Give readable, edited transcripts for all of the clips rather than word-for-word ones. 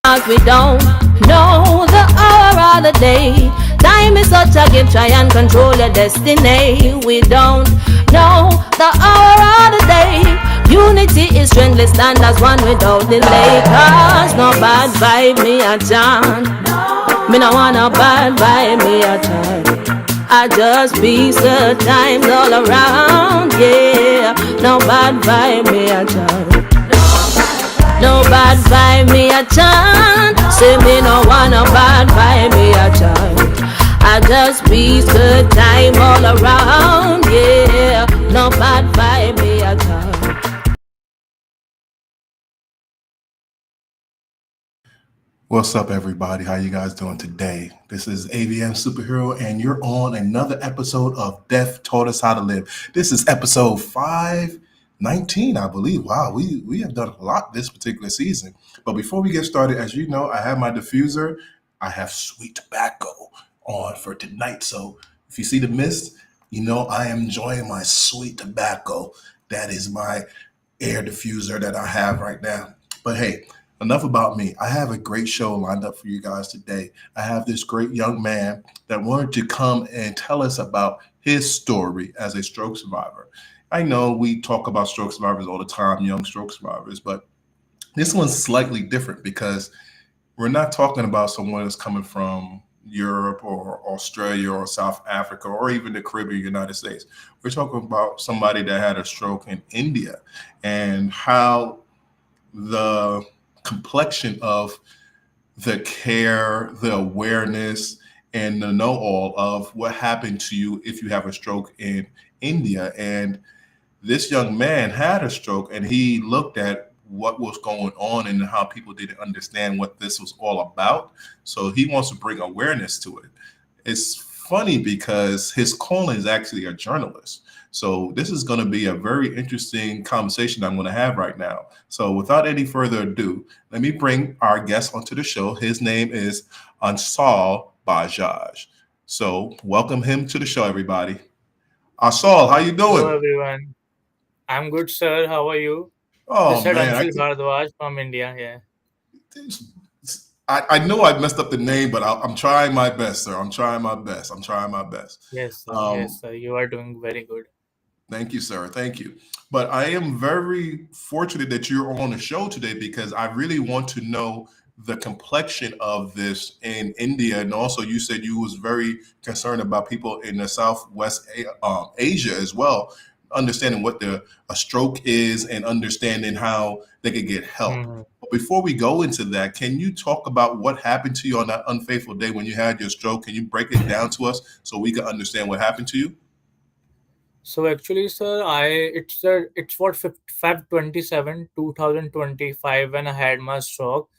We don't know the hour or the day. Time is such a gift, try and control your destiny. We don't know the hour or the day. Unity is strength, let's stand as one without delay. Cause no bad vibe me a chant. Me no want no bad vibe me a chant. I just peace the times all around, yeah. No bad vibe me a chant. No bad vibe me a chant. Say me no want no bad vibe me a chant. I just peace good time all around, yeah. No bad vibe me a chant. What's up, everybody? How you guys doing today? This is AVM Superhero, and you're on another episode of Death Taught Us How to Live. This is episode 519, I believe. Wow, we have done a lot this particular season. But before we get started, as you know, I have my diffuser. I have sweet tobacco on for tonight. So if you see the mist, you know I am enjoying my sweet tobacco. That is my air diffuser that I have right now. But hey, enough about me. I have a great show lined up for you guys today. I have this great young man that wanted to come and tell us about his story as a stroke survivor. I know we talk about stroke survivors all the time, young stroke survivors, but this one's slightly different because we're not talking about someone that's coming from Europe or Australia or South Africa or even the Caribbean, United States. We're talking about somebody that had a stroke in India and how the complexion of the care, the awareness, and the know all of what happened to you if you have a stroke in India. And this young man had a stroke and he looked at what was going on and how people didn't understand what this was all about. So he wants to bring awareness to it. It's funny because his calling is actually a journalist. So this is going to be a very interesting conversation I'm going to have right now. So without any further ado, let me bring our guest onto the show. His name is Anshul Bhardwaj. So welcome him to the show, everybody. Anshul, how you Hello doing? everyone. I'm good, sir. How are you? This Oh is man, Anshul Bhardwaj from India. Yeah. I know I messed up the name, but I'm trying my best, sir. I'm trying my best. I'm trying my best. Yes, sir. Um, Yes, sir. You are doing very good. Thank you, sir. Thank you. But I am very fortunate that you're on the show today because I really want to know the complexion of this in India. And also, you said you was very concerned about people in the Southwest Asia as well, understanding what a stroke is and understanding how they could get help. Mhm. But before we go into that, can you talk about what happened to you on that unfaithful day when you had your stroke? Can you break it down to us so we can understand what happened to you? So actually, sir, it's what Feb 27, 2025 when I had my stroke.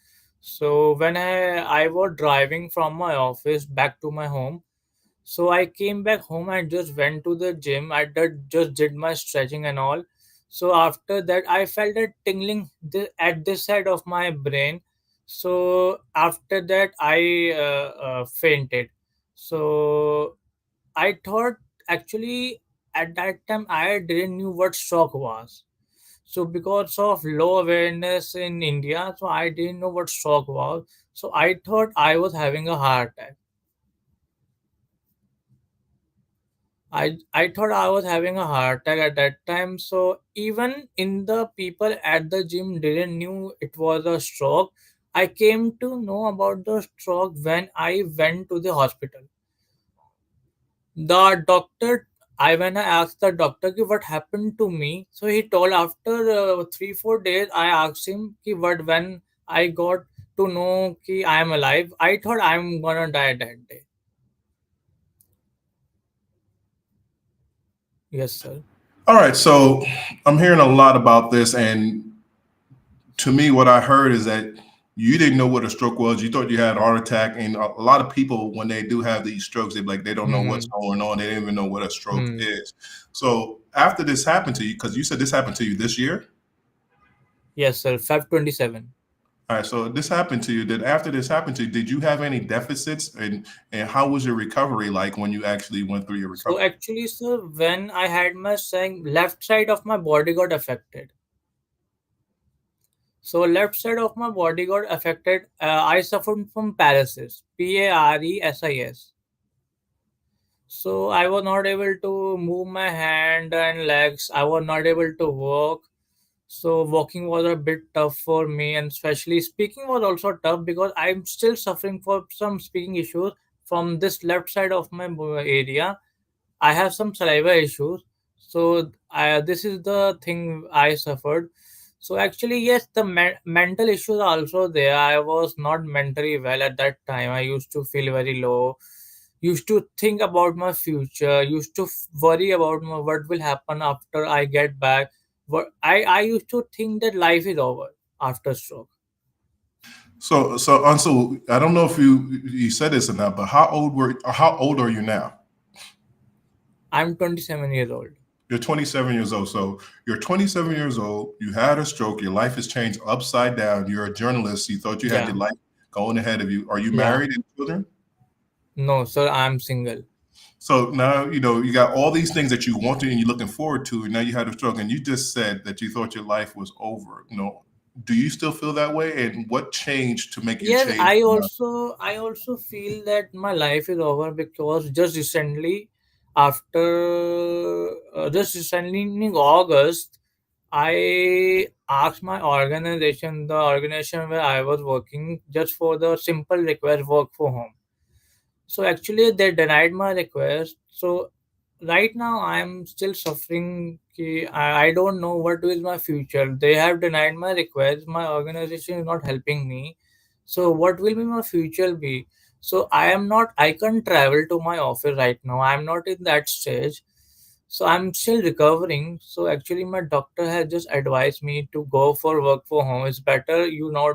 So when I was driving from my office back to my home. So I came back home and just went to the gym. Just did my stretching and all. So after that, I felt a tingling at this side of my brain. So after that, I fainted. So I thought actually at that time I didn't knew what stroke was. So because of low awareness in India, so I didn't know what stroke was. So I thought I was having a heart attack. I thought I was having a heart attack at that time. So even in the people at the gym didn't knew it was a stroke. I came to know about the stroke when I went to the hospital. The doctor, when I asked the doctor ki what happened to me, so he told after 3 4 days. I asked him ki what when I got to know ki I am alive. I thought I'm gonna die that day. Yes, sir. All right, so I'm hearing a lot about this, and to me, what I heard is that you didn't know what a stroke was. You thought you had a heart attack, and a lot of people, when they do have these strokes, they don't know what's Hmm. going on. They don't even know what a stroke Hmm. is. So after this happened to you, because you said this happened to you this year. Yes, sir. Feb 27. All right, so this happened to you. Did after this happened to you, did you have any deficits, and how was your recovery like when you actually went through your So recovery? actually, sir, when I had my saying left side of my body got affected. So left side of my body got affected. I suffered from paralysis, Paresis. So I was not able to move my hand and legs. I was not able to walk. So walking was a bit tough for me, and especially speaking was also tough because I'm still suffering for some speaking issues from this left side of my area. I have some saliva issues. So this is the thing I suffered. So actually, yes, the mental issues are also there. I was not mentally well at that time. I used to feel very low. Used to think about my future. Used to worry about what will happen after I get back. I used to think that life is over after stroke. So Ansel, I don't know if you said this or not, but how old are you now? I'm 27 years old. You're 27 years old. So you're 27 years old. You had a stroke. Your life has changed upside down. You're a journalist. You thought you had Yeah, your life going ahead of you. Are you yeah. married and children? No, sir, I'm single. So now you got all these things that you wanted and you're looking forward to, and now you had a stroke, and you just said that you thought your life was over. Do you still feel that way? And what changed to make you Yes, change? I also feel that my life is over because just recently in August, I asked my organization, the organization where I was working, just for the simple request work for home. So actually, they denied my request. So right now, I'm still suffering. I don't know what is my future. They have denied my request. My organization is not helping me. So what will be my future be? So I am not. I can't travel to my office right now. I'm not in that stage. So I'm still recovering. So actually, my doctor has just advised me to go for work for home. It's better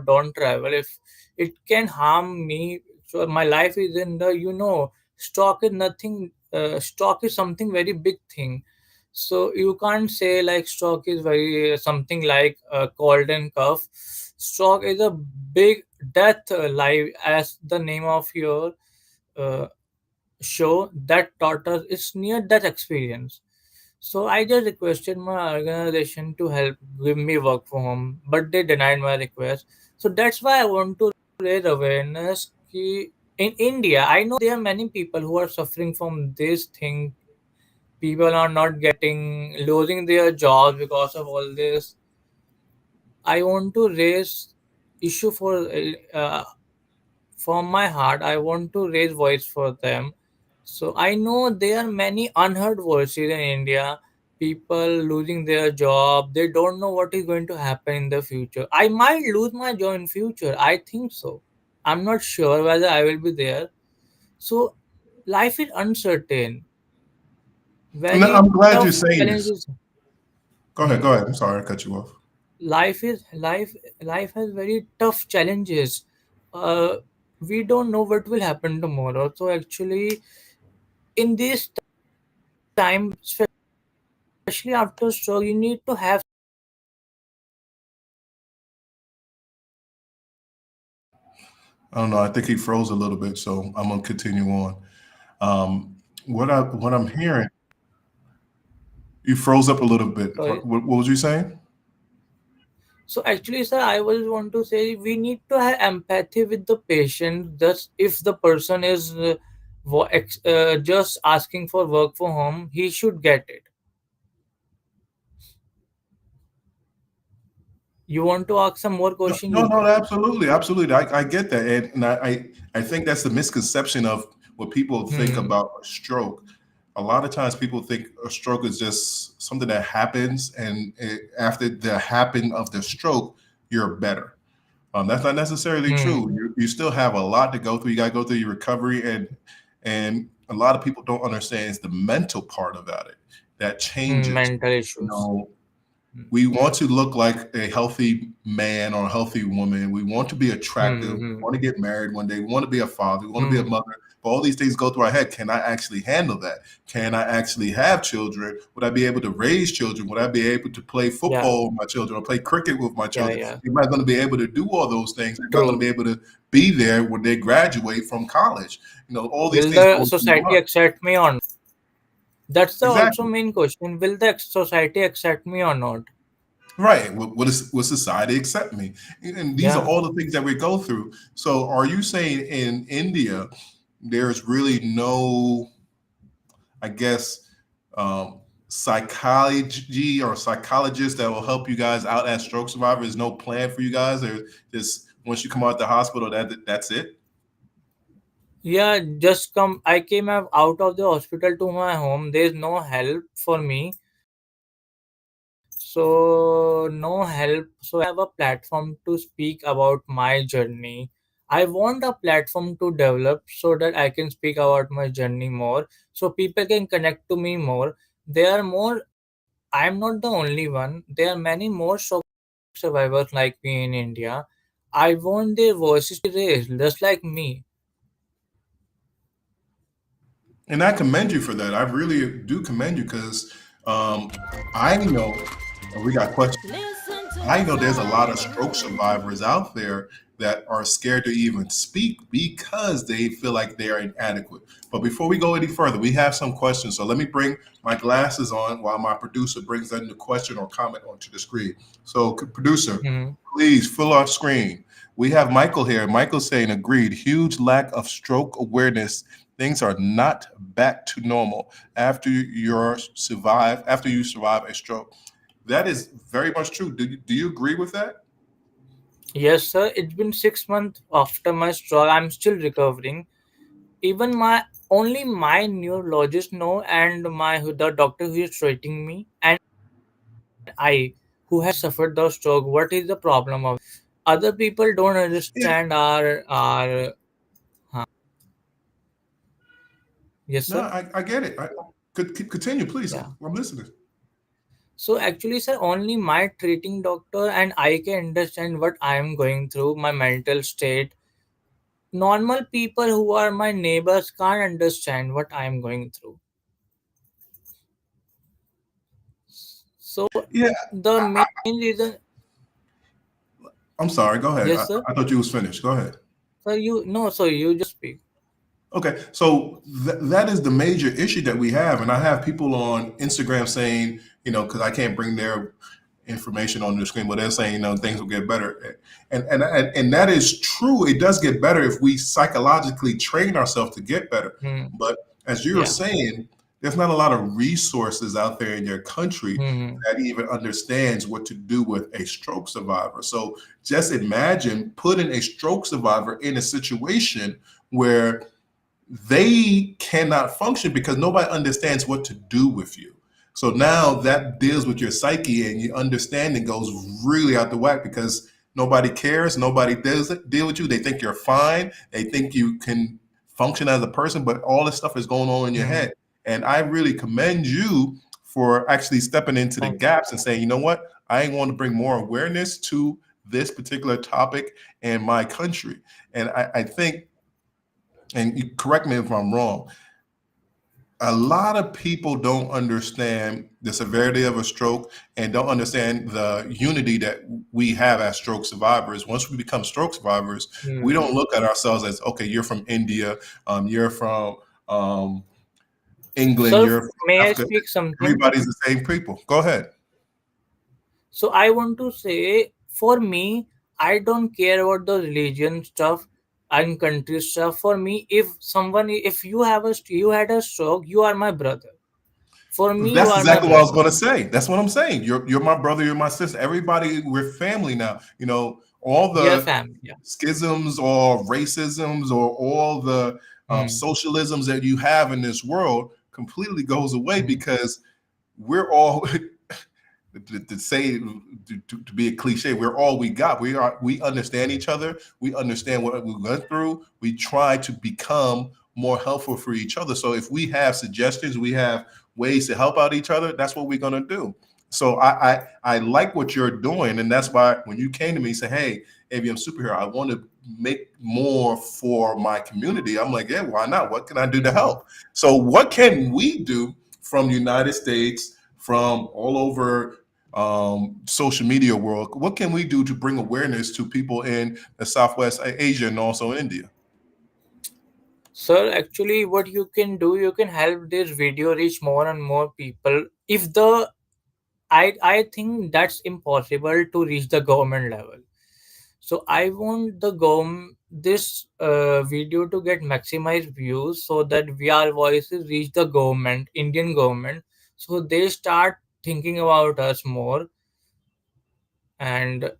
don't travel if it can harm me. So my life is in the stock is nothing. Stock is something very big thing. So you can't say like stock is very something like cold and cough. Stock is a big death life as the name of your uh, show that taught us. It's near death experience. So I just requested my organization to help give me work from home, but they denied my request. So that's why I want to raise awareness. In India, I know there are many people who are suffering from this thing. People are not losing their jobs because of all this. I want to raise issue from my heart. I want to raise voice for them. So I know there are many unheard voices in India. People losing their job. They don't know what is going to happen in the future. I might lose my job in future. I think so. I'm not sure whether I will be there. So life is uncertain. No, Very I'm glad you're tough saying this. challenges. Go ahead. Hmm. Go ahead. I'm sorry I cut you off. Life has very tough challenges. uh, we don't know what will happen tomorrow. So actually, in this time, especially after stroke, you need to have. I don't know. I think he froze a little bit, so I'm gonna continue on. Um, what I'm hearing, you froze up a little bit. Sorry. What was you saying? So actually, sir, I was want to say we need to have empathy with the patient. Thus, if the person is just asking for work from home, he should get it. You want to ask some more No, question? no, You no, can. absolutely, absolutely. I get that, and I think that's the misconception of what people think Hmm. about a stroke. A lot of times, people think a stroke is just something that happens, and after the happen of the stroke, you're better. That's not necessarily true. Hmm. You still have a lot to go through. You got to go through your recovery, and a lot of people don't understand is the mental part about it that changes. Mental You issues. know, Hmm. we want to look like a healthy man or a healthy woman. We want to be attractive. We Hmm. want to get married one day. We want to be a father. We want to be a Hmm. mother. But all these things go through our head. Can I actually handle that? Can I actually have children? Would I be able to raise children? Would I be able to play Yeah. football with my children or play cricket with my Yeah. children? Yeah. Am I going to be able to do all those things? Am I going to be True. able to be there when they graduate from college? All these Will things the go through your society mind. accept me or not? That's the also Exactly. main question. Will the society accept me or not? Right. Will society accept me? And these are Yeah. all the things that we go through. So, are you saying in India, there's really no, I guess, um, psychology or psychologist that will help you guys out as stroke survivors? There's no plan for you guys, or just once you come out the hospital, that's it? Yeah, just come. I came out of the hospital to my home. There's no help for me. So, no help. So, I have a platform to speak about my journey. I want a platform to develop so that I can speak about my journey more. So, people can connect to me more. There are more. I'm not the only one. There are many more stroke survivors like me in India. I want their voices to be raised, just like me. And I commend you for that. I really do commend you because um, I know we got questions. Listen to I the know there's a lot of stroke sound. survivors out there that are scared to even speak because they feel like they are inadequate. But before we go any further, we have some questions. So let me bring my glasses on while my producer brings in the question or comment onto the screen. So, producer, Mhm. please fill our screen. We have Michael here. Michael saying, agreed, huge lack of stroke awareness. Things are not back to normal after you survive a stroke. That is very much true. Do you agree with that? Yes, sir. It's been 6 months after my stroke. I'm still recovering. Even my only my neurologist know, and my the doctor who is treating me, and I who has suffered the stroke. What is the problem of it? Other people don't Yeah. understand our. Huh. Yes, No, sir. I get it. Could continue, please. Yeah. I'm listening. So actually, sir, only my treating doctor and I can understand what I am going through, my mental state. Normal people who are my neighbors can't understand what I am going through. So Yeah, the I, main I, reason, I'm sorry. Go ahead. yes, sir. I thought you was finished. Go ahead. So you no, so you just speak. Okay, so that is the major issue that we have, and I have people on Instagram saying, because I can't bring their information on the screen, but they're saying, things will get better, and that is true. It does get better if we psychologically train ourselves to get better. Hmm. But as you were Yeah. saying, there's not a lot of resources out there in your country Hmm. that even understands what to do with a stroke survivor. So just imagine putting a stroke survivor in a situation where they cannot function because nobody understands what to do with you. So now that deals with your psyche and your understanding goes really out the whack because nobody cares, nobody does it, deal with you. They think you're fine. They think you can function as a person, but all this stuff is going on in your Hmm. head. And I really commend you for actually stepping into the Thank you. gaps and saying, you know what, I want to bring more awareness to this particular topic in my country. And I think, and you correct me if I'm wrong, a lot of people don't understand the severity of a stroke and don't understand the unity that we have as stroke survivors. Once we become stroke survivors, we Hmm. don't look at ourselves as, okay, you're from India, you're from um, England, Sir, you're from may I Africa. speak something? Everybody's the same people. Go ahead. So I want to say, for me, I don't care about the religion stuff and country stuff. For me, if you you had a stroke, you are my brother. For me, you That's are my exactly what I was brother. going to say. That's what I'm saying. You're my brother. You're my sister. Everybody, we're family now. All We are the family. Yeah. schisms or racisms or all the Hmm. socialisms that you have in this world completely goes away Hmm. because we're all to say to be a cliche, we're all we got. We understand each other. We understand what we went through. We try to become more helpful for each other. So if we have suggestions, we have ways to help out each other. That's what we're gonna do. So I like what you're doing, and that's why when you came to me and said, "Hey, ABM superhero, I want to make more for my community." I'm like, "Yeah, why not? What can I do to Hmm. help?" So what can we do from the United States, from all over social media world? What can we do to bring awareness to people in the Southwest Asia and also India? Sir, actually, what you can do, you can help this video reach more and more people. If the I think that's impossible to reach the government level. So I want the this video to get maximized views so that we our voices reach the government, Indian government, so they start thinking about us more, and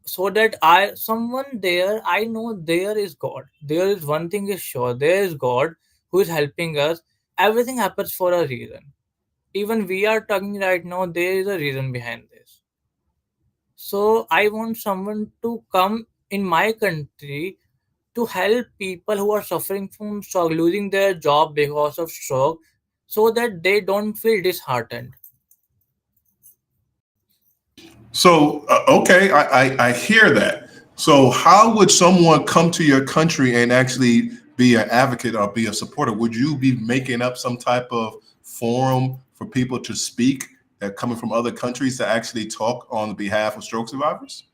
so that I someone there I know there is God. There is one thing is sure, there is God who is helping us. Everything happens for a reason. Even we are talking right now, there is a reason behind this. So I want someone to come in my country to help people who are suffering from stroke, losing their job because of stroke, so that they don't feel disheartened. So, okay, I hear that. So, how would someone come to your country and actually be an advocate or be a supporter? Would you be making up some type of forum for people to speak that coming from other countries to actually talk on behalf of stroke survivors?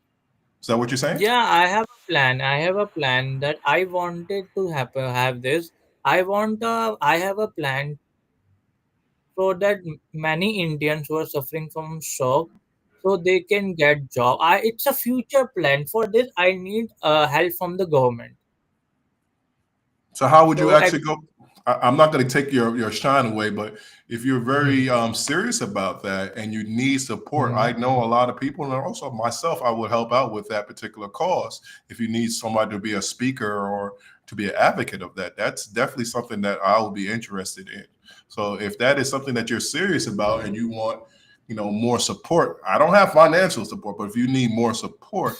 Is that what you're saying? Yeah, I have a plan. I have a plan that I wanted to have this. I have a plan so that many Indians who are suffering from stroke, so they can get job. It's a future plan. For this, I need help from the government. So how would you So actually go? I'm not going to take your shine away, but if you're very serious about that and you need support, I Mhm. know a lot of people, and also myself, I would help out with that particular cause. If you need somebody to be a speaker or to be an advocate of that, that's definitely something that I would be interested in. So if that is something that you're serious about and you want, more support, I don't have financial support, but if you need more support,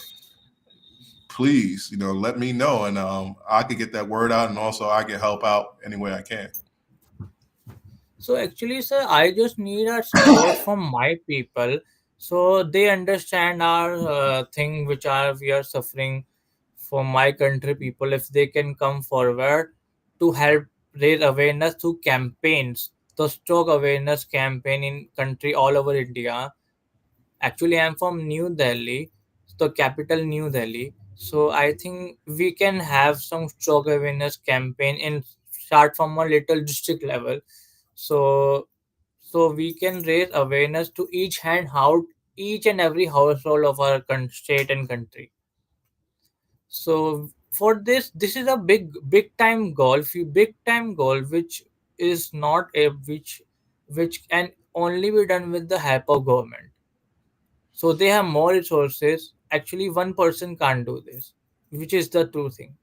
please, let me know, and I could get that word out, and also I can help out any way I can. So actually, sir, I just need a support from my people, so they understand our thing which are we are suffering for my country people. If they can come forward to help raise awareness through campaigns, the stroke awareness campaign in country all over India. Actually, I'm from New Delhi, the capital New Delhi. So I think we can have some stroke awareness campaign and start from a little district level. So we can raise awareness to each hand how each and every household of our state and country. So for this is a big time goal, big time goal which is not a which can only be done with the help of government. So they have more resources. Actually, one person can't do this, which is the true thing.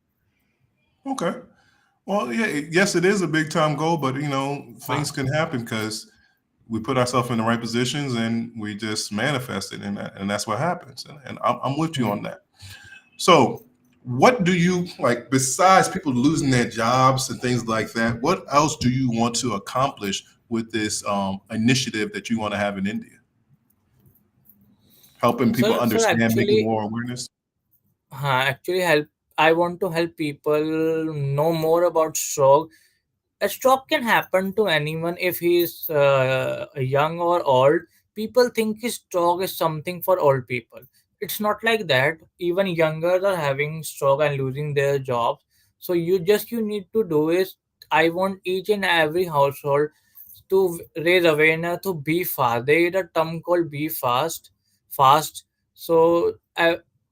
Okay. Well, yeah, yes, it is a big time goal, but Huh. things can happen because we put ourselves in the right positions and we just manifest it, and that's what happens. And I'm with you on Hmm. that. So, what do you like besides people losing their jobs and things like that? What else do you want to accomplish with this initiative that you want to have in India? Helping people Sir, understand, making actually, more awareness. actually help. I want to help people know more about stroke. A stroke can happen to anyone if he is young or old. People think his stroke is something for old people. It's not like that. Even younger are having stroke and losing their jobs. So you need to do is I want each and every household to raise awareness to be fast. There is a term called be fast. So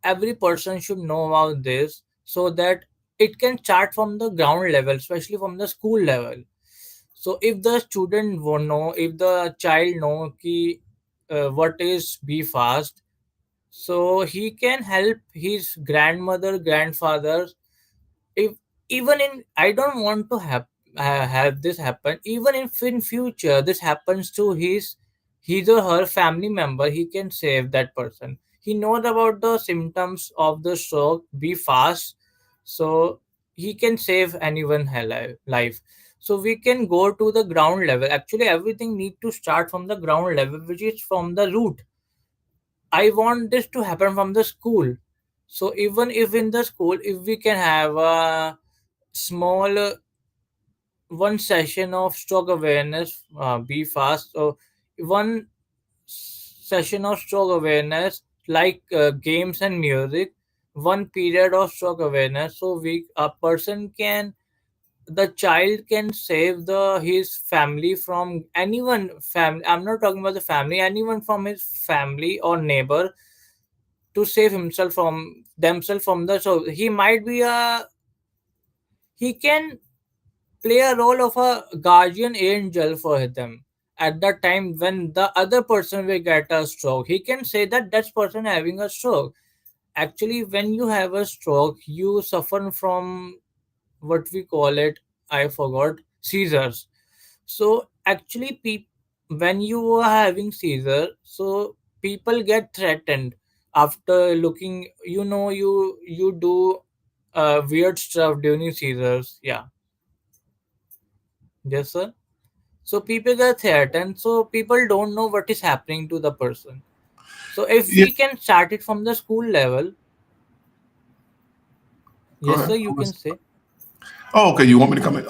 every person should know about this so that it can start from the ground level, especially from the school level. So if the student won't know, if the child know ki, what is be fast, so he can help his grandmother, grandfather. If even in I don't want to have this happen. Even if in future this happens to his or her family member, he can save that person. He knows about the symptoms of the stroke, be fast, so he can save anyone life. So we can go to the ground level. Actually, everything need to start from the ground level, which is from the root. I want this to happen from the school. So even if in the school, if we can have a small one session of stroke awareness, be fast. So one session of stroke awareness, like games and music, one period of stroke awareness. So we a person can the child can save the his family from anyone family. I'm not talking about the family, anyone from his family or neighbor, to save himself from themselves from the, so he might be a, he can play a role of a guardian angel for them at the time when the other person will get a stroke. He can say that that person having a stroke. Actually, when you have a stroke, you suffer from what we call it, I forgot, seizures. So actually, when you are having seizure, so people get threatened after looking. You do weird stuff during seizures. Yeah, yes, sir. So people get threatened. So people don't know what is happening to the person. So if Yeah, we can start it from the school level, go yes, ahead. sir, you can say. Oh, okay. You want me to come in?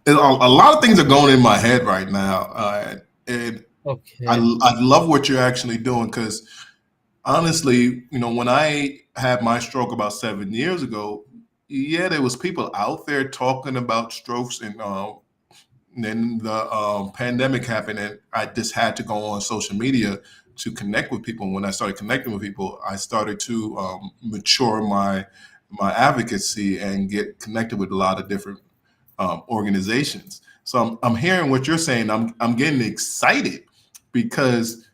A lot of things are going in my head right now, and Okay. I love what you're actually doing because honestly, when I had my stroke about 7 years ago, yeah, there was people out there talking about strokes, and then the pandemic happened, and I just had to go on social media to connect with people. And when I started connecting with people, I started to mature my advocacy and get connected with a lot of different organizations. So I'm hearing what you're saying. I'm getting excited because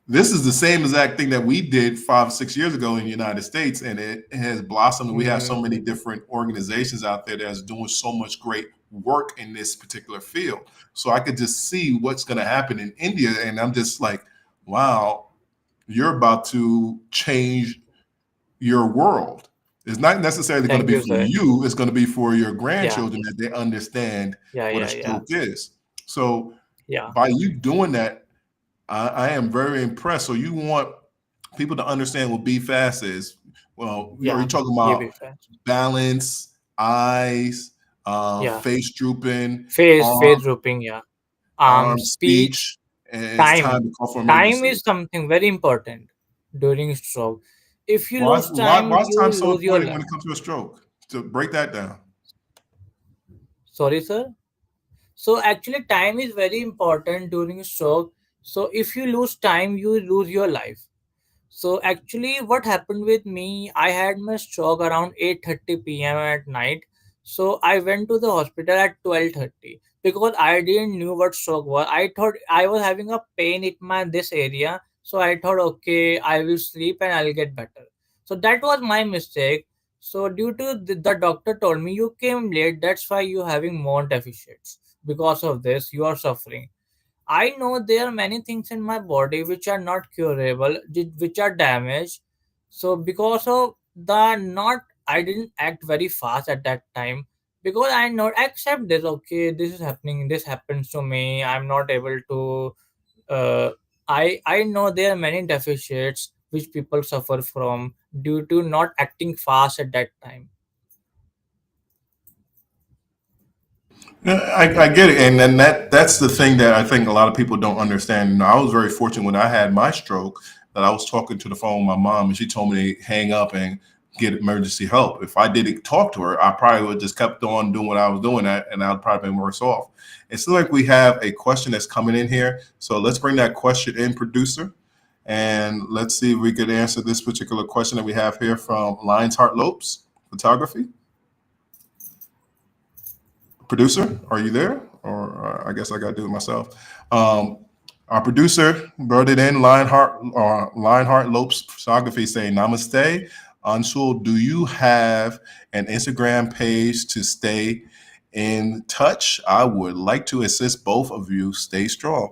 this is the same exact thing that we did 5 6 years ago in the United States, and it has blossomed. We have Hmm. so many different organizations out there that's doing so much great work in this particular field. So I could just see what's going to happen in India, and I'm just like, wow, you're about to change your world. It's not necessarily going to Thank be you, for sir. you, it's going to be for your Yeah, grandchildren that they understand yeah, what a yeah, yeah, stroke is. So yeah, by you doing that, I am very impressed. So you want people to understand what B fast is. Well, are yeah. you talking Ye be about fast. balance, eyes, Yeah. face drooping, Face arm, drooping. Yeah. arm Speech, speech, and it's time time. to call for Time emergency? is something very important during stroke. If you Why is, lose why, time, why is you time will so lose your important when life. it comes to a stroke? To break that down. Sorry, sir. So actually, time is very important during stroke. So if you lose time, you lose your life. So actually, what happened with me, I had my stroke around 8:30 p.m. at night. So I went to the hospital at 12:30 because I didn't knew what stroke was. I thought I was having a pain in my this area. So I thought, okay, I will sleep and I'll get better. So that was my mistake. So due to the doctor told me you came late, that's why you having more deficits. Because of this, you are suffering. I know there are many things in my body which are not curable, which are damaged. So because of the not, I didn't act very fast at that time because I not accept this. Okay, this is happening. This happens to me. I'm not able to. Uh, I know there are many deficits which people suffer from due to not acting fast at that time. Yeah, I get it, and then that's the thing that I think a lot of people don't understand. I was very fortunate when I had my stroke that I was talking to the phone with my mom, and she told me to hang up and get emergency help. If I didn't talk to her, I probably would have just kept on doing what I was doing, and I'd probably been worse off. It's like we have a question that's coming in here, so let's bring that question in, producer, and let's see if we could answer this particular question that we have here from Lions Heart Lopes Photography. Producer, are you there? Or I guess I got to do it myself. Um, our producer brought it in, Lionheart Lopes Photography, saying, Namaste. Anshul, do you have an Instagram page to stay in touch? I would like to assist both of you. Stay strong.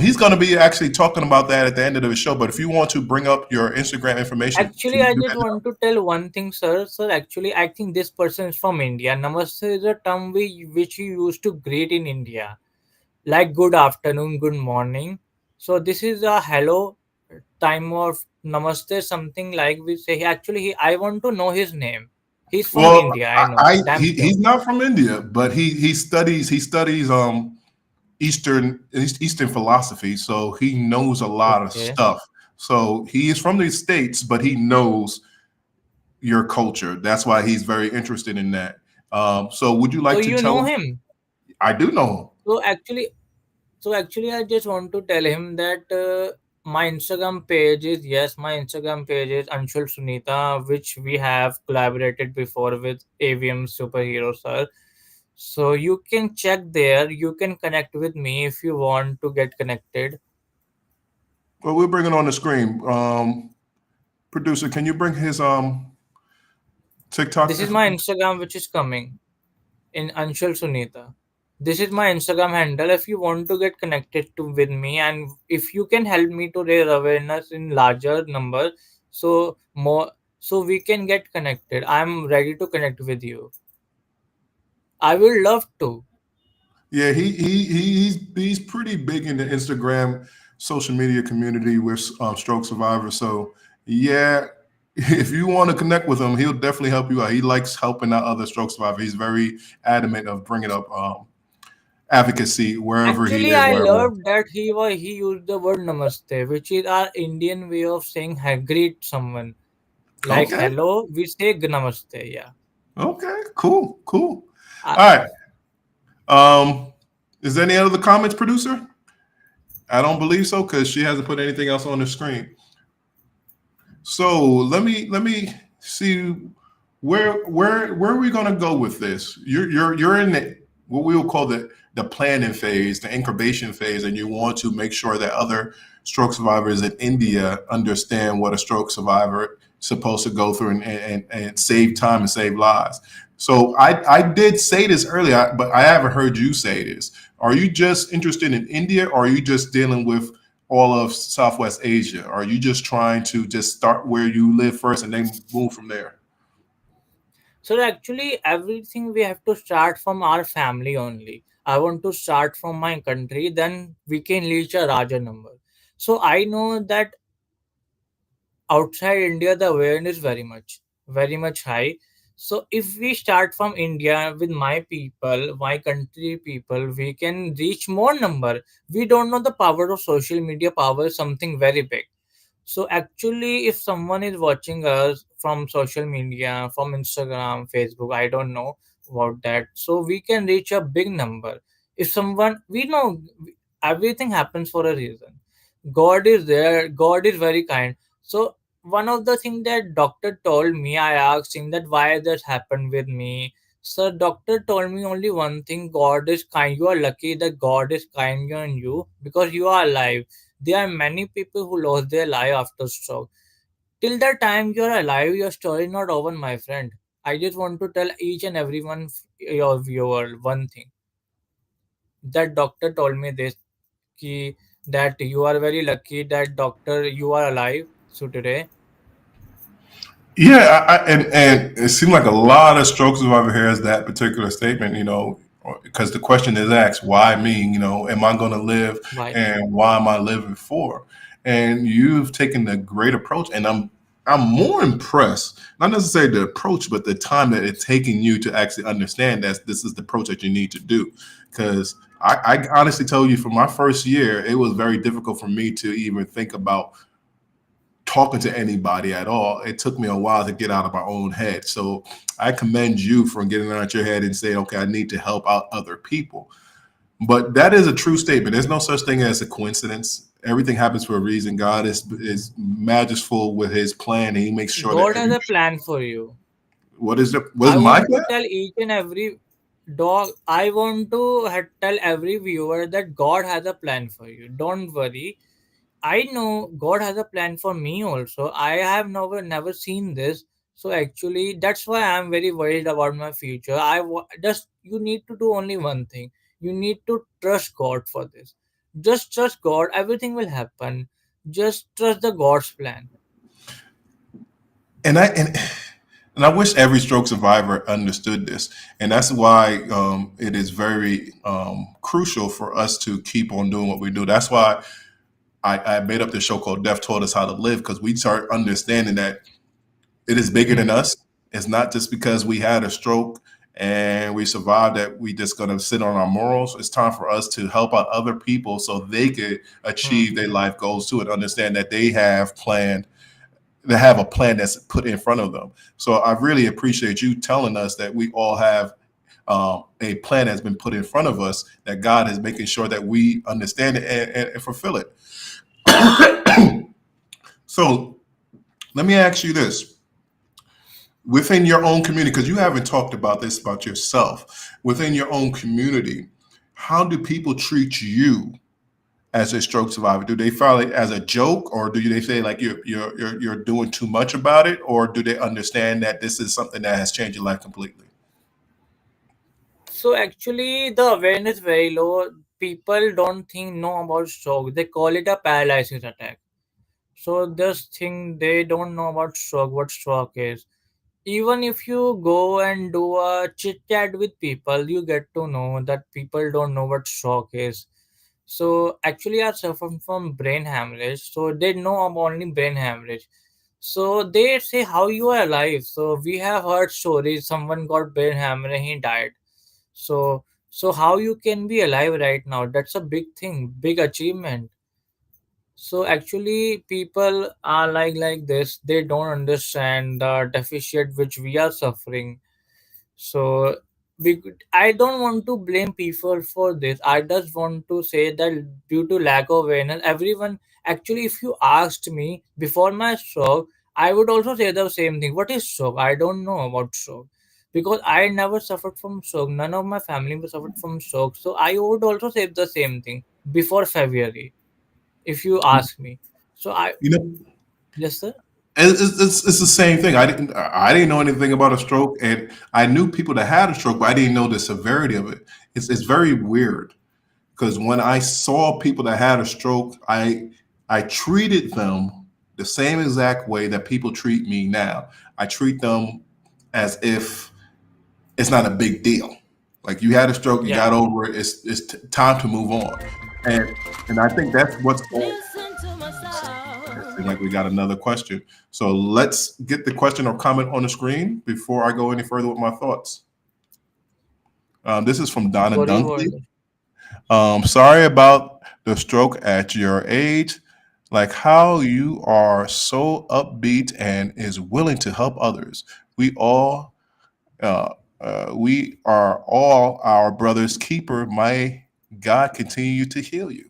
He's going to be actually talking about that at the end of the show. But if you want to bring up your Instagram information, can Actually, you I do just that now? want to tell one thing, sir. Sir, actually, I think this person is from India. Namaste is a term which we used to greet in India, like good afternoon, good morning. So this is a hello time of namaste, something like we say. Actually, I want to know his name. He's from Well, India. I know. Damn he's sure. not from India, but he studies Eastern philosophy, so he knows a lot of Okay. stuff. So he is from the states, but he knows your culture. That's why he's very interested in that. So would you So like to you know tell? him. I do know him. So actually, I just want to tell him that my Instagram page is, yes, my Instagram page is Anshul Sunita, which we have collaborated before with AVM Superhero Sir. So you can check there. You can connect with me if you want to get connected. Well, we'll bring it on the screen. Producer, can you bring his TikTok This is my information? Instagram, which is coming in Anshul Sunita. This is my Instagram handle. If you want to get connected to with me, and if you can help me to raise awareness in larger number, so more, so we can get connected. I'm ready to connect with you. I will love to. Yeah, he's pretty big in the Instagram social media community with stroke survivors. So yeah, if you want to connect with him, he'll definitely help you out. He likes helping out other stroke survivors. He's very adamant of bringing up advocacy wherever he Actually, is, I wherever. loved that he used the word namaste, which is our Indian way of saying greet someone. Like Okay, hello, we say namaste. Yeah. okay, cool, cool. I, All right. Um, is there any other comments, producer? I don't believe so because she hasn't put anything else on the screen. So let me see where are we gonna go with this? You're in what we will call the planning phase, the incubation phase, and you want to make sure that other stroke survivors in India understand what a stroke survivor is supposed to go through and save time and save lives. So I did say this earlier, but I haven't heard you say this. Are you just interested in India, or are you just dealing with all of Southwest Asia? Are you just trying to just start where you live first and then move from there? So actually, everything we have to start from our family only. I want to start from my country, then we can reach a larger number. So I know that outside India, the awareness is very much high. So if we start from India with my people, my country people, we can reach more number. We don't know the power of social media. Power is something very big. So actually, if someone is watching us from social media, from Instagram, Facebook, I don't know about that. So we can reach a big number. If someone, we know everything happens for a reason. God is there. God is very kind. So one of the things that doctor told me, I asked him that why that happened with me. So doctor told me only one thing: God is kind. You are lucky that God is kind on you because you are alive. There are many people who lost their life after stroke. Till the time you're alive, your story is not over, my friend. I just want to tell each and everyone, your viewer, one thing. That doctor told me this, ki, that you are very lucky that doctor you are alive. So today, Yeah, and it seemed like a lot of stroke survivor has that particular statement. Because the question is asked, why me? Am I going to live, why? and why am I living for? And you've taken a great approach, and I'm more impressed, not necessarily the approach, but the time that it's taking you to actually understand that this is the approach that you need to do. Because I honestly tell you, for my first year, it was very difficult for me to even think about talking to anybody at all. It took me a while to get out of my own head. So I commend you for getting out your head and saying, okay, I need to help out other people. But that is a true statement. There's no such thing as a coincidence. Everything happens for a reason. God is masterful with his plan, and he makes sure that God has a plan for you. what is I my want to plan? tell each and every dog. I want to tell every viewer that God has a plan for you. Don't worry. I know God has a plan for me also. I have never seen this. So actually, that's why I'm very worried about my future. Just you need to do only one thing. You need to trust God for this. Just trust God. Everything will happen. Just trust the God's plan. And I and I wish every stroke survivor understood this. And that's why it is very crucial for us to keep on doing what we do. That's why I made up this show called Death Taught Us How to Live, because we start understanding that it is bigger than Hmm. us. It's not just because we had a stroke and we survived that we just gonna sit on our morals. It's time for us to help out other people so they could Hmm. achieve their life goals too, and understand that they have planned to have a plan that's put in front of them. So I really appreciate you telling us that we all have a plan that's been put in front of us, that God is making sure that we understand it and fulfill it. So let me ask you this. Within your own community, because you haven't talked about this about yourself, within your own community, how do people treat you as a stroke survivor? Do they file it as a joke, or do they say like you're doing too much about it, or do they understand that this is something that has changed your life completely? So actually, the awareness very low. People don't think know about stroke. They call it a paralysis attack. So this thing they don't know about stroke. What stroke is? Even if you go and do a chit chat with people, you get to know that people don't know what stroke is. So actually, I suffer from brain hemorrhage. So they know I'm only brain hemorrhage. So they say how you are alive. So we have heard stories. Someone got brain hemorrhage, he died. So how you can be alive right now? That's a big thing, big achievement. So actually, people are like this. They don't understand the deficit which we are suffering. So I don't want to blame people for this. I just want to say that due to lack of awareness, everyone actually, if you asked me before my stroke, I would also say the same thing. What is stroke? I don't know about stroke because I never suffered from stroke. None of my family was suffered from stroke. So I would also say the same thing before February, if you ask me. So I You know, yes sir. it's the same thing. I didn't know anything about a stroke, and I knew people that had a stroke, but I didn't know the severity of it. It's very weird because when I saw people that had a stroke, I treated them the same exact way that people treat me now. I treat them as if it's not a big deal. Like you had a stroke, you Yeah. got over it. It's time to move on, and and I think that's what's going. Listen to my It sound. seems like we got another question. So let's get the question or comment on the screen before I go any further with my thoughts. This is from Donna What do you Dunkley. want? Sorry about the stroke at your age. Like how you are so upbeat and is willing to help others. We all, uh, we are all our brother's keeper. May God continue to heal you.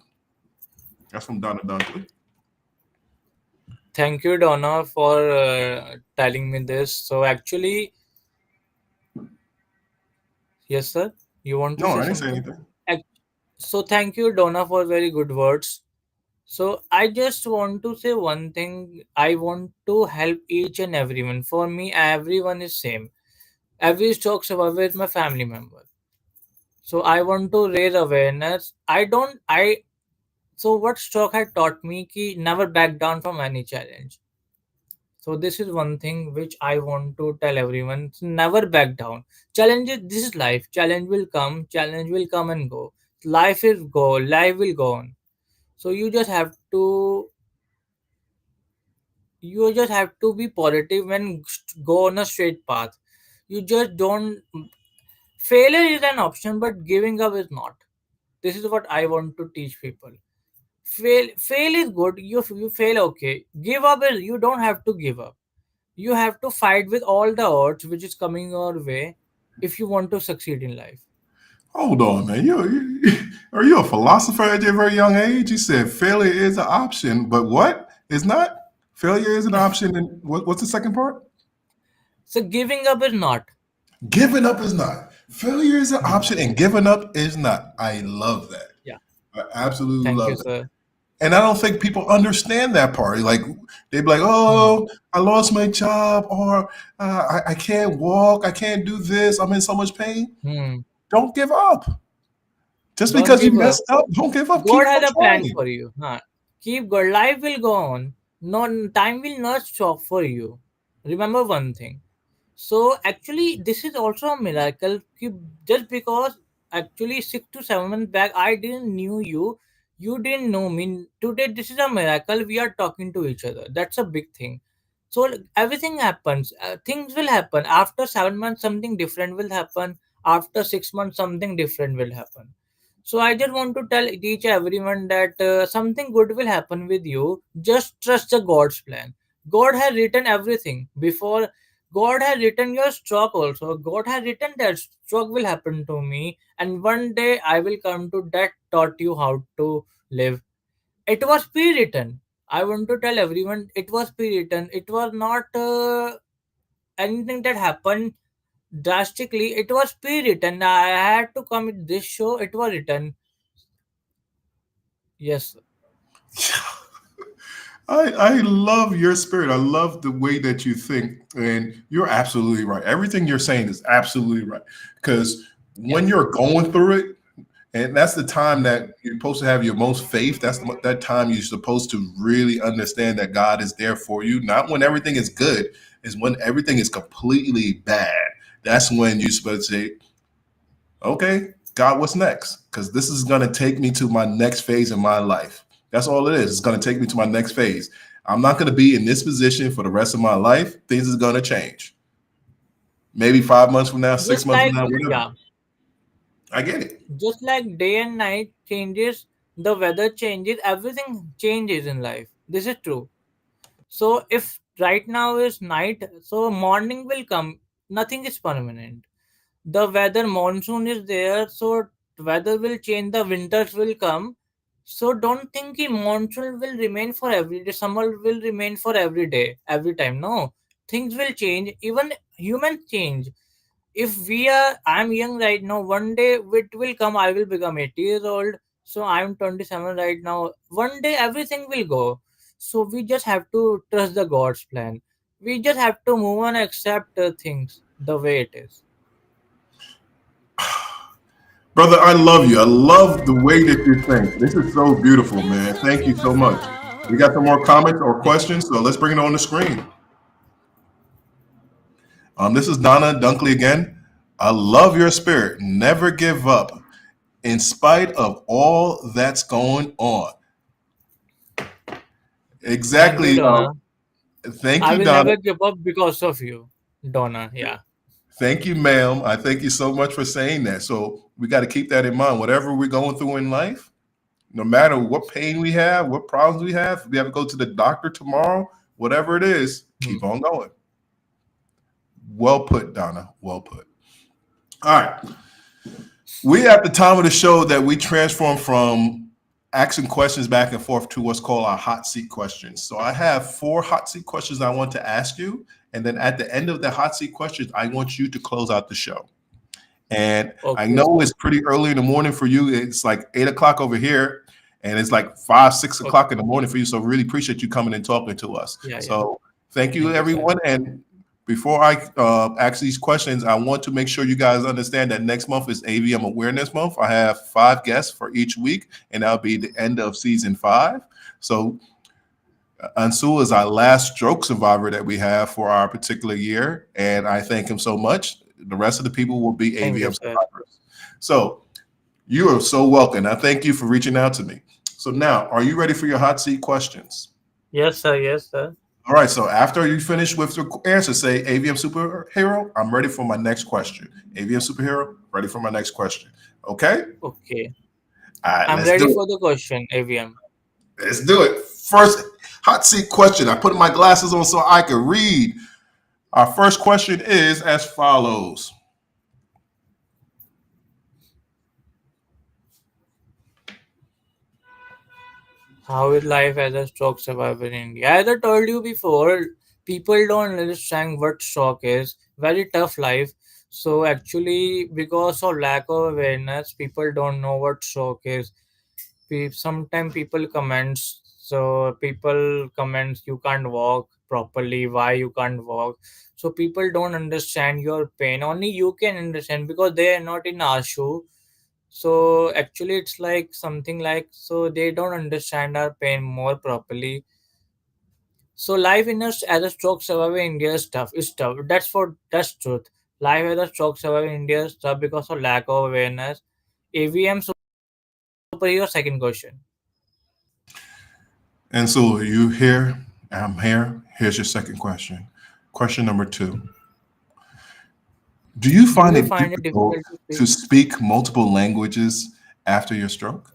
That's from Donna Dunkley. Thank you, Donna, for telling me this. So actually, yes, sir. You want to No, say I didn't say something? anything. Ac- So thank you, Donna, for very good words. So I just want to say one thing. I want to help each and everyone. For me, everyone is same. Every stroke survivor is my family member. So I want to raise awareness. I don't. I so what stroke had taught me ki never back down from any challenge. So this is one thing which I want to tell everyone. Never back down. Challenges, this is life. Challenge will come and go. Life is go, life will go on. So you just have to be positive and go on a straight path. You just don't failure is an option, but giving up is not. This is what I want to teach people. Fail is good. You fail, okay. Give up is you don't have to give up. You have to fight with all the odds which is coming your way if you want to succeed in life. Hold on, man. Are you a philosopher at your very young age? You said failure is an option, but what is not? Failure is an option, and what's the second part? So giving up is not. Giving up is not. Failure is an Hmm. option, and giving up is not. I love that. Yeah. I absolutely Thank you, love that. sir. And I don't think people understand that part. Like they'd be like, Hmm. "Oh, I lost my job," or I can't walk, I can't do this, I'm in so much pain." Hmm. Don't give up. Just Don't because you give up. messed up, don't give up. God Keep on has a plan trying. for you. Huh? Keep God. Life will go on. No time will not stop for you. Remember one thing. So actually, this is also a miracle. Just because actually 6 to 7 months back I didn't knew you, you didn't know me. Today this is a miracle. We are talking to each other. That's a big thing. So everything happens. Things will happen. After 7 months, something different will happen. After 6 months, something different will happen. So I just want to teach everyone that something good will happen with you. Just trust the God's plan. God has written everything before. God has written your stroke also. God has written that stroke will happen to me, and one day I will come to that taught you how to live. It was pre-written. I want to tell everyone it was pre-written. It was not anything that happened drastically. It was pre-written. I had to come with this show. It was written. Yes. I love your spirit. I love the way that you think. And you're absolutely right. Everything you're saying is absolutely right. Because when Yes. you're going through it, and that's the time that you're supposed to have your most faith. That's that time you're supposed to really understand that God is there for you. Not when everything is good, is when everything is completely bad. That's when you're supposed to say, okay, God, what's next? Because this is going to take me to my next phase in my life. That's all it is. It's going to take me to my next phase. I'm not going to be in this position for the rest of my life. Things is going to change. Maybe 5 months from now, six Just months from like now, whatever. yeah, I get it. just like day and night changes, the weather changes, everything changes in life. This is true. So if right now is night, so morning will come. Nothing is permanent. The weather monsoon is there, so weather will change. The winters will come. So don't think कि monsoon will remain for every day. Summer will remain for every day, every time. No, things will change. Even humans change. If we are, I'm young right now, one day it will come, I will become 80 years old. So I'm 27 right now, one day everything will go. So we just have to trust the God's plan. We just have to move on, accept things the way it is. Brother, I love you. I love the way that you think. This is so beautiful, man. Thank you so much. We got some more comments or Yeah. questions, so let's bring it on the screen. This is Donna Dunkley again. I love your spirit. Never give up in spite of all that's going on. Thank you, Exactly. Donna. Thank I you, will Donna. never give up because of you, Donna. Yeah. Thank you, ma'am. I thank you so much for saying that. So we got to keep that in mind. Whatever we're going through in life, no matter what pain we have, what problems we have, if we have to go to the doctor tomorrow, whatever it is, Hmm. keep on going. Well put, Donna. Well put. All right. We at the time of the show that we transform from asking questions back and forth to what's called our hot seat questions. So I have 4 hot seat questions I want to ask you. And then at the end of the hot seat questions, I want you to close out the show. And I Okay. know it's pretty early in the morning for you. It's like 8 o'clock over here, and it's like 5, 6 o'clock in Okay. the morning for you. So really appreciate you coming and talking to us. Yeah, yeah. So thank you, Thank you, sir. everyone. And before I ask these questions, I want to make sure you guys understand that next month is AVM Awareness Month. I have 5 guests for each week, and that'll be the end of season 5. So Anshul is our last stroke survivor that we have for our particular year, and I thank him so much. The rest of the people will be Thank you, AVM sir. survivors. So you are so welcome. I thank you for reaching out to me. So now, are you ready for your hot seat questions? Yes, sir. Yes, sir. All right. So after you finish with the answer, say AVM superhero. I'm ready for my next question. AVM superhero. Ready for my next question. Okay. Okay. All right. I'm Let's ready do it. for the question, AVM. Let's do it. First hot seat question. I put my glasses on so I can read. Our first question is as follows. How is life as a stroke survivor in India? As I told you before, people don't understand what stroke is. Very tough life. So actually, because of lack of awareness, people don't know what stroke is. Sometimes people comments. So people comments you can't walk properly. Why you can't walk? So people don't understand your pain. Only you can understand because they are not in our shoe. So actually it's like something like so they don't understand our pain more properly. So life in us as a stroke survivor in India is tough. It's tough. That's truth. Life as a stroke survivor in India is tough because of lack of awareness. AVM superhero second question. And so you here, I'm here. Here's your second question. Question number 2. Do you Do find you it find it difficult difficult to to speak? speak multiple languages after your stroke?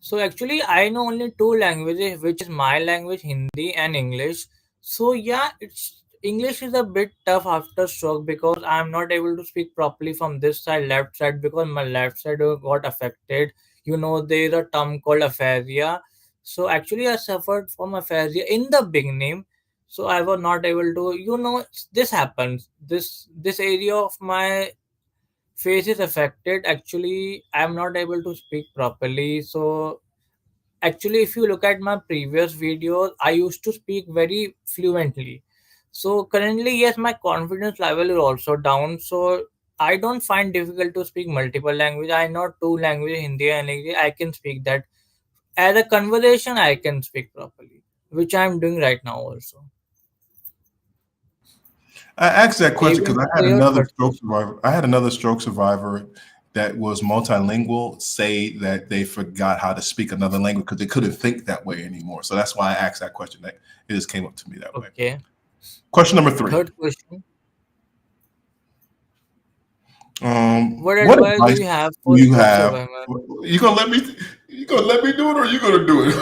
So actually, I know only two languages, which is my language, Hindi and English. So yeah, it's English is a bit tough after stroke because I'm not able to speak properly from this side, left side, because my left side got affected. You know, there is a term called aphasia. So actually, I suffered from aphasia in the beginning. So I was not able to, this happens. This area of my face is affected. Actually, I'm not able to speak properly. So actually, if you look at my previous videos, I used to speak very fluently. So currently, yes, my confidence level is also down. So I don't find difficult to speak multiple language. I know two languages, Hindi and English. I can speak that. As a conversation, I can speak properly, which I'm doing right now also. I asked that question Even because for your third question. I had another stroke survivor that was multilingual say that they forgot how to speak another language because they couldn't think that way anymore. So that's why I asked that question. That it just came up to me that way. Okay. Question number three. Third question. What What advice do advice you have do for you stroke have? survivor? You gonna let me? You gonna let me do it, or you gonna do it?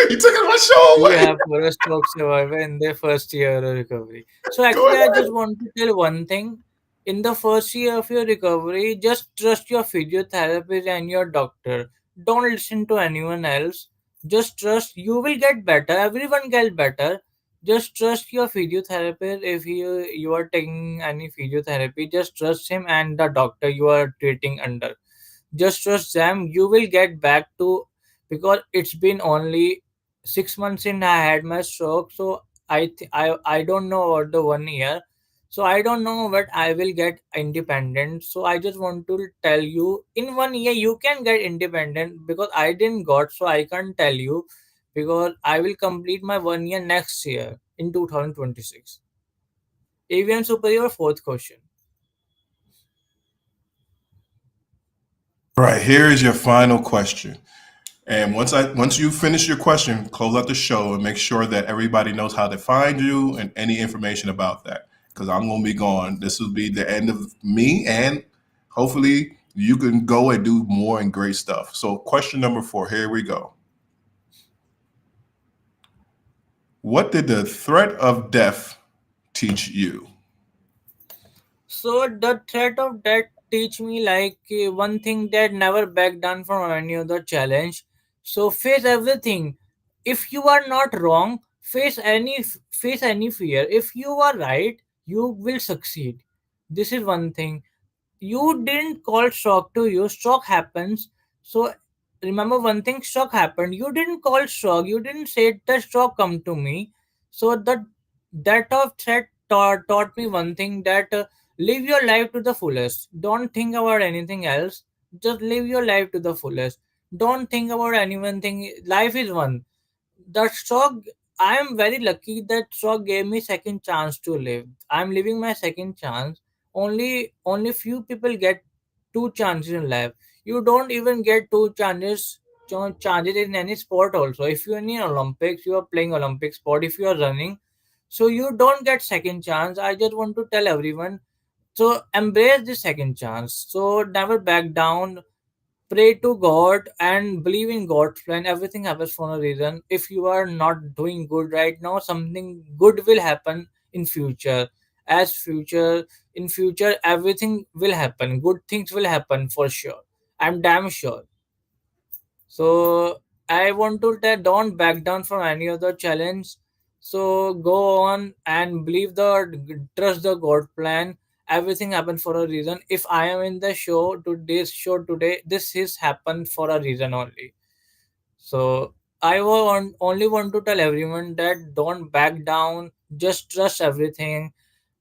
You taking my show Do you away? have for a stroke survivor in their first year of recovery? So Go actually, I just ahead. want to tell one thing. In the first year of your recovery, just trust your physiotherapist and your doctor. Don't listen to anyone else. Just trust you will get better. Everyone get better. Just trust your physiotherapist. If you are taking any physiotherapy, just trust him and the doctor you are treating under. Just trust them. You will get back to, because it's been only 6 months since I had my stroke. So I don't know about the 1 year. So I don't know what I will get independent. So I just want to tell you, in 1 year you can get independent, because I didn't got, so I can't tell you, because I will complete my 1 year next year in 2026. AVM Superior, fourth question. All right. Here is your final question. And once you finish your question, close out the show and make sure that everybody knows how to find you and any information about that. Because I'm gonna be gone. This will be the end of me, and hopefully you can go and do more and great stuff. So, question number 4. Here we go. What did the threat of death teach you? So the threat of that teach me like one thing, that never back down from any other challenge. So face everything. If you are not wrong, face any fear. If you are right, you will succeed. This is one thing. You didn't call shock to you. Shock happens. So remember one thing, shock happened. You didn't call shock. You didn't say the shock come to me. So that of threat taught me one thing, that live your life to the fullest. Don't think about anything else. Just live your life to the fullest. Don't think about anyone thing. Life is one. That shock, I am very lucky that shock gave me second chance to live. I'm living my second chance. Only few people get two chances in life. You don't even get two chances in any sport also. If you're in Olympics, you are playing Olympic sport. If you are running, so you don't get second chance. I just want to tell everyone, so embrace the second chance. So never back down. Pray to God and believe in God's plan. Everything happens for a reason. If you are not doing good right now, something good will happen in future. As future in future, everything will happen. Good things will happen for sure. I'm damn sure. So I want to tell, don't back down from any other challenge. So go on and believe trust the God plan. Everything happened for a reason. If I am in the today's show today, this is happened for a reason only. So only want to tell everyone that don't back down. Just trust everything.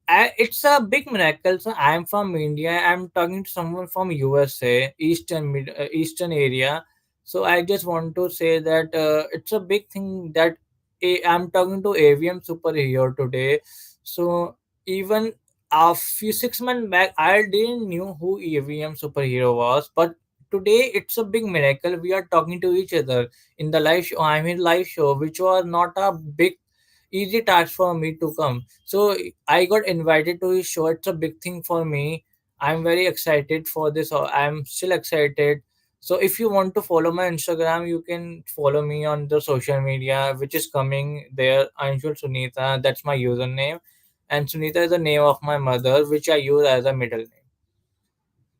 It's a big miracle. So I'm from India. I'm talking to someone from USA, Eastern area. So I just want to say that it's a big thing that I'm talking to AVM superhero today. So even a few 6 months back, I didn't knew who AVM superhero was, but today it's a big miracle. We are talking to each other in the live show. I'm in live show, which was not a big easy task for me to come. So I got invited to his show. It's a big thing for me. I'm very excited for this. I'm still excited. So if you want to follow my Instagram, you can follow me on the social media, which is coming there. Anshul Sunita, that's my username, and Sunita is the name of my mother, which I use as a middle name.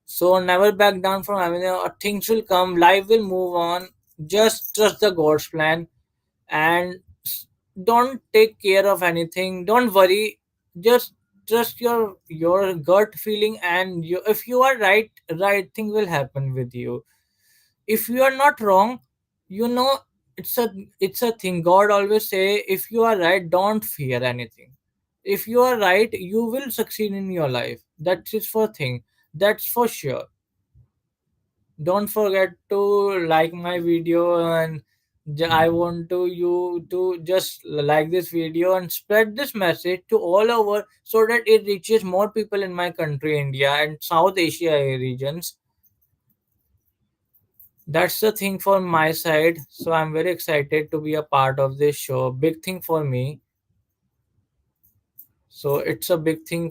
So never back down from having things will come, life will move on. Just trust the God's plan and don't take care of anything. Don't worry. Just trust your gut feeling, and if you are right, right thing will happen with you. If you are not wrong, you know, it's a it's a thing. God always say, if you are right, don't fear anything. If you are right, you will succeed in your life. That is for thing. That's for sure. Don't forget to like my video, and I want to you to just like this video and spread this message to all over, so that it reaches more people in my country, India and South Asia regions. That's the thing for my side. So I'm very excited to be a part of this show. Big thing for me. So it's a big thing